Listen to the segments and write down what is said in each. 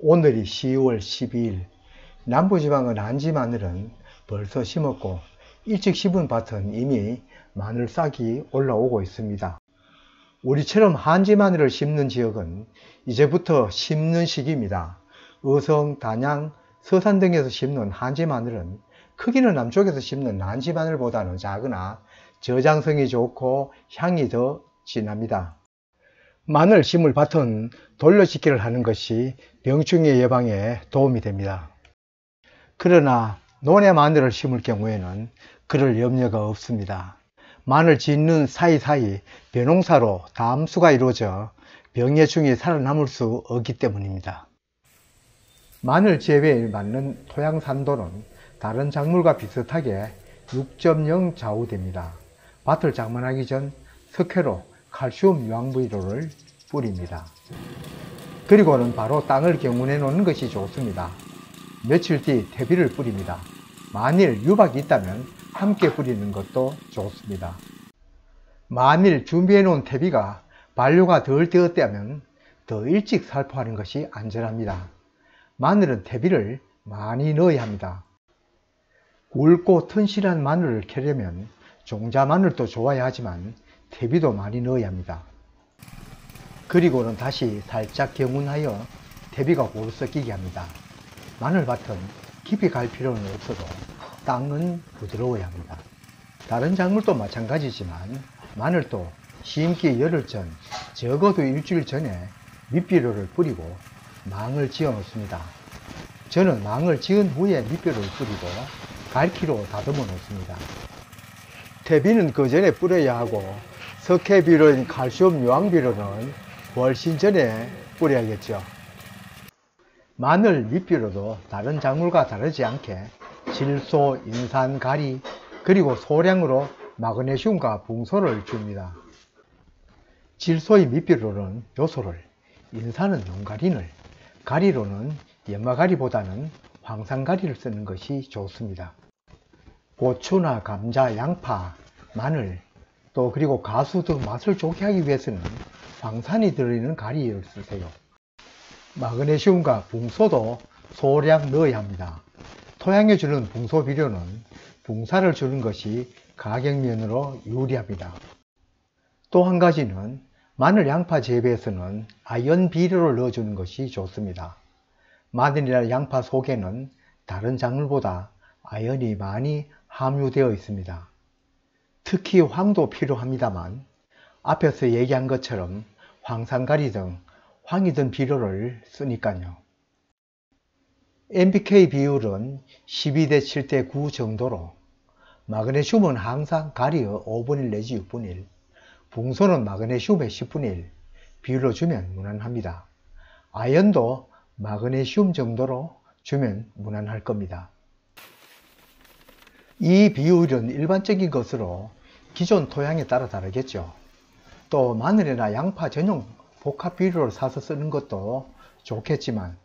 오늘이 10월 12일. 남부지방의 난지 마늘은 벌써 심었고 일찍 심은 밭은 이미 마늘 싹이 올라오고 있습니다. 우리처럼 한지 마늘을 심는 지역은 이제부터 심는 시기입니다. 의성, 단양, 서산 등에서 심는 한지 마늘은 크기는 남쪽에서 심는 난지 마늘보다는 작으나 저장성이 좋고 향이 더 진합니다. 마늘 심을 밭은 돌려짓기를 하는 것이 병충해 예방에 도움이 됩니다. 그러나 논에 마늘을 심을 경우에는 그럴 염려가 없습니다. 마늘 짓는 사이사이 벼농사로 담수가 이루어져 병해충이 살아남을 수 없기 때문입니다. 마늘 재배에 맞는 토양 산도는 다른 작물과 비슷하게 6.0 좌우됩니다. 밭을 장만하기 전 석회로 칼슘 유황비료를 뿌립니다. 그리고는 바로 땅을 경운해 놓는 것이 좋습니다. 며칠 뒤 퇴비를 뿌립니다. 만일 유박이 있다면 함께 뿌리는 것도 좋습니다. 만일 준비해 놓은 퇴비가 반류가 덜 되었다면 더 일찍 살포하는 것이 안전합니다. 마늘은 퇴비를 많이 넣어야 합니다. 굵고 튼실한 마늘을 캐려면 종자 마늘도 좋아야 하지만 퇴비도 많이 넣어야 합니다. 그리고는 다시 살짝 경운하여 퇴비가 고루 섞이게 합니다. 마늘밭은 깊이 갈 필요는 없어도 땅은 부드러워야 합니다. 다른 작물도 마찬가지지만 마늘도 심기 열흘 전, 적어도 일주일 전에 밑비료를 뿌리고 망을 지어 놓습니다. 저는 망을 지은 후에 밑비료를 뿌리고 갈퀴로 다듬어 놓습니다. 퇴비는 그 전에 뿌려야 하고 석회비료인 칼슘 유황비료는 훨씬 전에 뿌려야겠죠. 마늘 밑비료도 다른 작물과 다르지 않게 질소, 인산, 가리, 그리고 소량으로 마그네슘과 붕소를 줍니다. 질소의 밑비료는 요소를, 인산은 용가린을, 가리로는 연마가리보다는 황산가리를 쓰는 것이 좋습니다. 고추나 감자, 양파, 마늘, 또 그리고 가수 등 맛을 좋게 하기 위해서는 황산이 들어있는 가리를 쓰세요. 마그네슘과 붕소도 소량 넣어야 합니다. 토양에 주는 붕소 비료는 붕사를 주는 것이 가격면으로 유리합니다. 또 한 가지는 마늘, 양파 재배에서는 아연 비료를 넣어주는 것이 좋습니다. 마늘이나 양파 속에는 다른 작물보다 아연이 많이 함유되어 있습니다. 특히 황도 필요합니다만 앞에서 얘기한 것처럼 황산가리 등 황이 든 비료를 쓰니까요. NPK 비율은 12대 7대 9 정도로 마그네슘은 항상 가리의 5분의 1 내지 6분의 1, 붕소는 마그네슘의 10분의 1 비율로 주면 무난합니다. 아연도 마그네슘 정도로 주면 무난할 겁니다. 이 비율은 일반적인 것으로 기존 토양에 따라 다르겠죠. 또 마늘이나 양파 전용 복합 비료를 사서 쓰는 것도 좋겠지만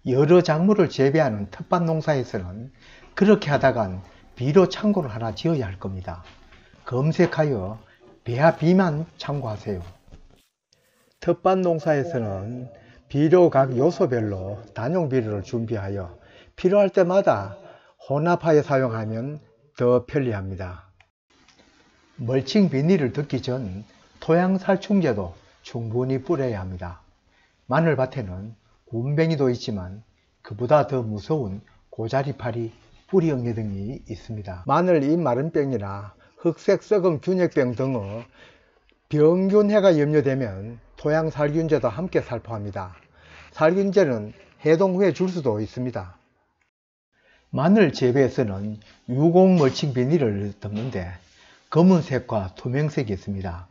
여러 작물을 재배하는 텃밭 농사에서는 그렇게 하다간 비료 창고를 하나 지어야 할 겁니다. 검색하여 배합비만 참고하세요. 텃밭 농사에서는 비료 각 요소별로 단용 비료를 준비하여 필요할 때마다 혼합하여 사용하면 더 편리합니다. 멀칭 비닐을 듣기 전 토양 살충제도 충분히 뿌려야 합니다. 마늘밭에는 군뱅이도 있지만 그보다 더 무서운 고자리파리, 뿌리응애 등이 있습니다. 마늘 잎 마른병이나 흑색 썩은 균핵병 등의 병균해가 염려되면 토양 살균제도 함께 살포합니다. 살균제는 해동 후에 줄 수도 있습니다. 마늘 재배에서는 유공 멀칭 비닐을 덮는데 검은색과 투명색이 있습니다.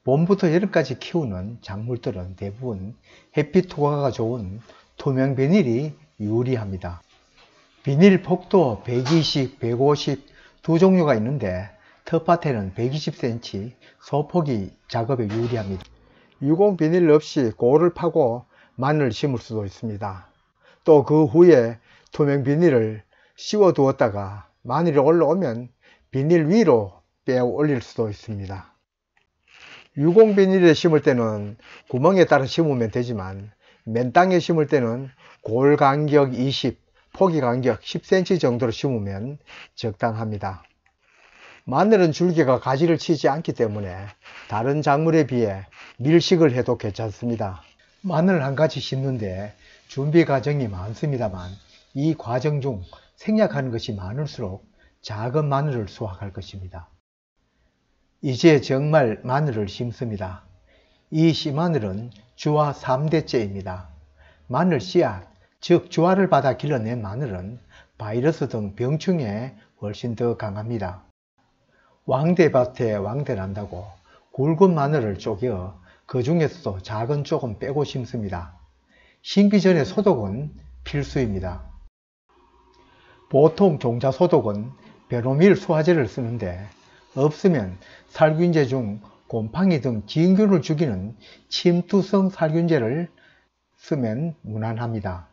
봄부터 여름까지 키우는 작물들은 대부분 햇빛 투과가 좋은 투명 비닐이 유리합니다. 비닐 폭도 120, 150 두 종류가 있는데 텃밭에는 120cm 소폭이 작업에 유리합니다. 유공 비닐 없이 골을 파고 마늘을 심을 수도 있습니다. 또 그 후에 투명 비닐을 씌워 두었다가 마늘이 올라오면 비닐 위로 빼어 올릴 수도 있습니다. 유공 비닐에 심을 때는 구멍에 따라 심으면 되지만 맨 땅에 심을 때는 골 간격 20, 포기 간격 10cm 정도로 심으면 적당합니다. 마늘은 줄기가 가지를 치지 않기 때문에 다른 작물에 비해 밀식을 해도 괜찮습니다. 마늘 한 가지 심는데 준비 과정이 많습니다만 이 과정 중 생략하는 것이 많을수록 작은 마늘을 수확할 것입니다. 이제 정말 마늘을 심습니다. 이 씨마늘은 주화 3대째입니다. 마늘 씨앗, 즉 주화를 받아 길러낸 마늘은 바이러스 등 병충해에 훨씬 더 강합니다. 왕대밭에 왕대난다고 굵은 마늘을 쪼개어 그 중에서도 작은 쪽은 빼고 심습니다. 심기 전에 소독은 필수입니다. 보통 종자 소독은 베로밀 수화제를 쓰는데 없으면 살균제 중 곰팡이 등 진균을 죽이는 침투성 살균제를 쓰면 무난합니다.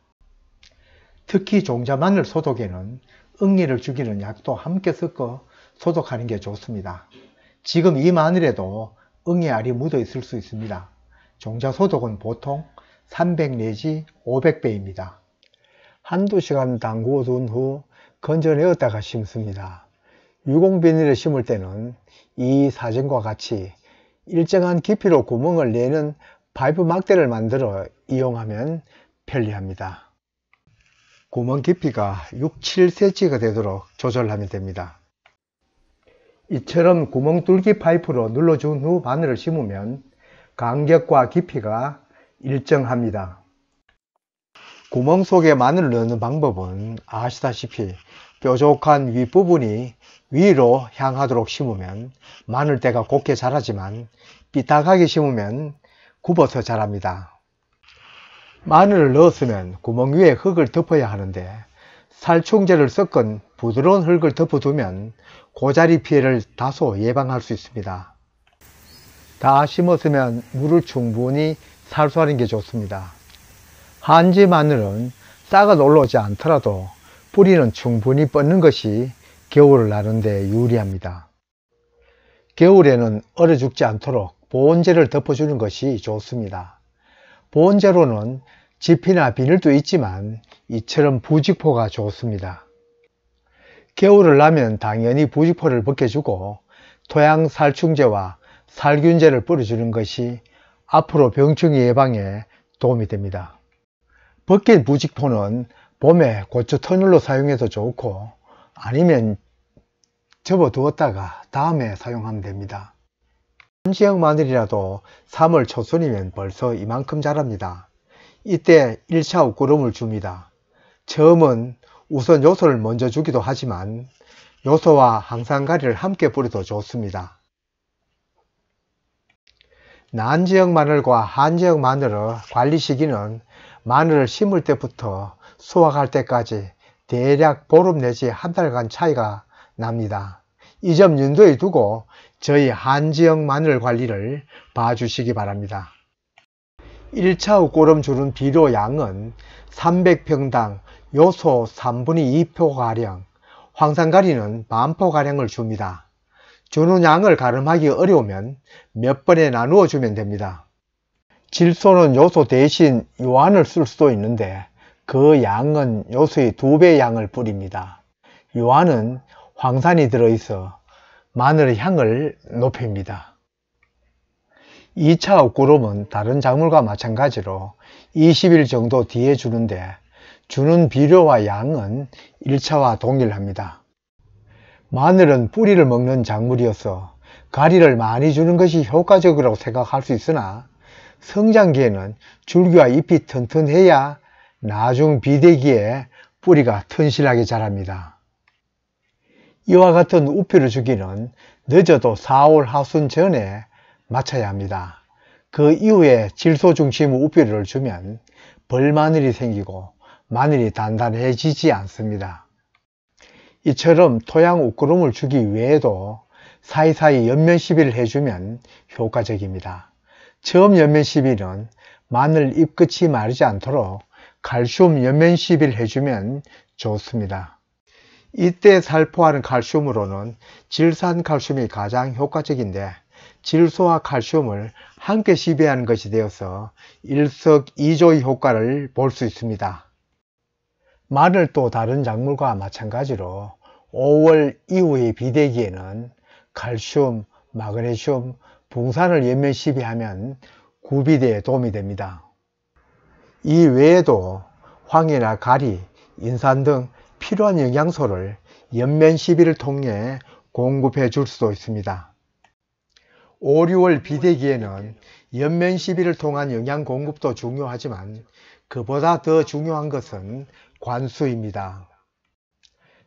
특히 종자 마늘 소독에는 응애를 죽이는 약도 함께 섞어 소독하는 게 좋습니다. 지금 이 마늘에도 응애알이 묻어 있을 수 있습니다. 종자 소독은 보통 300 내지 500배입니다. 한두 시간 담그어 둔 후 건져내었다가 심습니다. 유공비닐에 심을 때는 이 사진과 같이 일정한 깊이로 구멍을 내는 파이프 막대를 만들어 이용하면 편리합니다. 구멍 깊이가 6, 7cm가 되도록 조절하면 됩니다. 이처럼 구멍 뚫기 파이프로 눌러준 후 마늘을 심으면 간격과 깊이가 일정합니다. 구멍 속에 마늘을 넣는 방법은 아시다시피 뾰족한 윗부분이 위로 향하도록 심으면 마늘대가 곱게 자라지만 삐딱하게 심으면 굽어서 자랍니다. 마늘을 넣었으면 구멍 위에 흙을 덮어야 하는데 살충제를 섞은 부드러운 흙을 덮어두면 고자리 피해를 다소 예방할 수 있습니다. 다 심었으면 물을 충분히 살수하는 게 좋습니다. 한지 마늘은 싹은 올라오지 않더라도 뿌리는 충분히 뻗는 것이 겨울을 나는 데 유리합니다. 겨울에는 얼어 죽지 않도록 보온재를 덮어주는 것이 좋습니다. 보온재로는 지피나 비닐도 있지만 이처럼 부직포가 좋습니다. 겨울을 나면 당연히 부직포를 벗겨주고 토양 살충제와 살균제를 뿌려주는 것이 앞으로 병충해 예방에 도움이 됩니다. 벗긴 부직포는 봄에 고추 터널로 사용해도 좋고 아니면 접어두었다가 다음에 사용하면 됩니다. 한지형 마늘이라도 3월 초순이면 벌써 이만큼 자랍니다. 이때 1차 옥구름을 줍니다. 처음은 우선 요소를 먼저 주기도 하지만 요소와 항산가리를 함께 뿌려도 좋습니다. 난지형 마늘과 한지형 마늘의 관리 시기는 마늘을 심을 때부터 수확할 때까지 대략 보름 내지 한 달간 차이가 납니다. 이 점 염두에 두고 저희 한지형 마늘 관리를 봐주시기 바랍니다. 1차 옥구름 주는 비료 양은 300평당 요소 3분의 2포가량, 황산가리는 만포가량을 줍니다. 주는 양을 가늠하기 어려우면 몇 번에 나누어 주면 됩니다. 질소는 요소 대신 요한을 쓸 수도 있는데 그 양은 요소의 2배 양을 뿌립니다. 요한은 황산이 들어있어 마늘의 향을 높입니다. 2차 옥구름은 다른 작물과 마찬가지로 20일 정도 뒤에 주는데 주는 비료와 양은 1차와 동일합니다. 마늘은 뿌리를 먹는 작물이어서 가리를 많이 주는 것이 효과적이라고 생각할 수 있으나 성장기에는 줄기와 잎이 튼튼해야 나중 비대기에 뿌리가 튼실하게 자랍니다. 이와 같은 우피를 주기는 늦어도 4월 하순 전에 마쳐야 합니다. 그 이후에 질소 중심 우피를 주면 벌마늘이 생기고 마늘이 단단해지지 않습니다. 이처럼 토양 옥구름을 주기 외에도 사이사이 연면 시비를 해주면 효과적입니다. 처음 연면 시비는 마늘 잎끝이 마르지 않도록 칼슘 연면 시비를 해주면 좋습니다. 이때 살포하는 칼슘으로는 질산칼슘이 가장 효과적인데 질소와 칼슘을 함께 시비하는 것이 되어서 일석이조의 효과를 볼 수 있습니다. 마늘 또 다른 작물과 마찬가지로 5월 이후의 비대기에는 칼슘, 마그네슘, 붕산을 연면 시비하면 구비대에 도움이 됩니다. 이 외에도 황이나 가리, 인산 등 필요한 영양소를 연면 시비를 통해 공급해 줄 수도 있습니다. 5, 6월 비대기에는 연면 시비를 통한 영양 공급도 중요하지만 그보다 더 중요한 것은 관수입니다.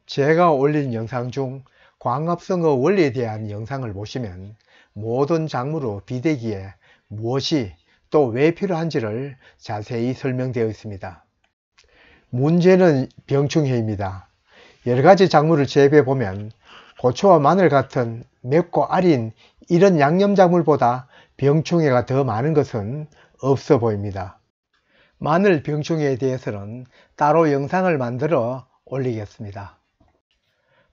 제가 올린 영상 중 광합성의 원리에 대한 영상을 보시면 모든 작물의 비대기에 무엇이 또 왜 필요한지를 자세히 설명되어 있습니다. 문제는 병충해입니다. 여러가지 작물을 재배해 보면 고추와 마늘 같은 맵고 아린 이런 양념작물보다 병충해가 더 많은 것은 없어 보입니다. 마늘 병충해에 대해서는 따로 영상을 만들어 올리겠습니다.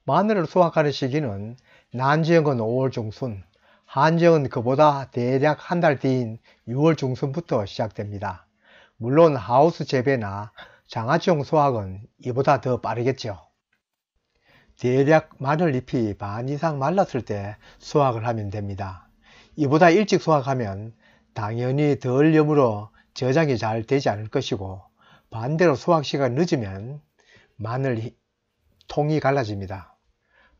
마늘을 수확하는 시기는 난지형은 5월 중순, 한지형은 그보다 대략 한 달 뒤인 6월 중순부터 시작됩니다. 물론 하우스 재배나 장아찌용 수확은 이보다 더 빠르겠죠. 대략 마늘잎이 반 이상 말랐을 때 수확을 하면 됩니다. 이보다 일찍 수확하면 당연히 덜 여물어 저장이 잘 되지 않을 것이고, 반대로 수확 시간 늦으면 마늘 통이 갈라집니다.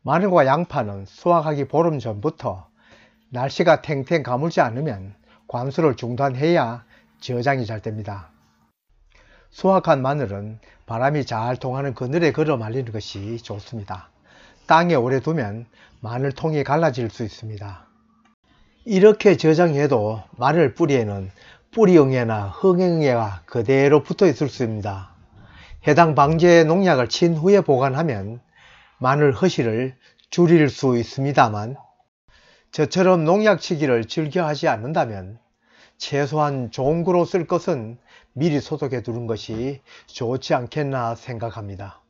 마늘과 양파는 수확하기 보름 전부터 날씨가 탱탱 가물지 않으면 관수를 중단해야 저장이 잘 됩니다. 수확한 마늘은 바람이 잘 통하는 그늘에 걸어 말리는 것이 좋습니다. 땅에 오래 두면 마늘통이 갈라질 수 있습니다. 이렇게 저장해도 마늘 뿌리에는 뿌리응애나 흥응애가 그대로 붙어 있을 수 있습니다. 해당 방제 농약을 친 후에 보관하면 마늘 허실을 줄일 수 있습니다만, 저처럼 농약치기를 즐겨 하지 않는다면 최소한 좋은 거로 쓸 것은 미리 소독해 두는 것이 좋지 않겠나 생각합니다.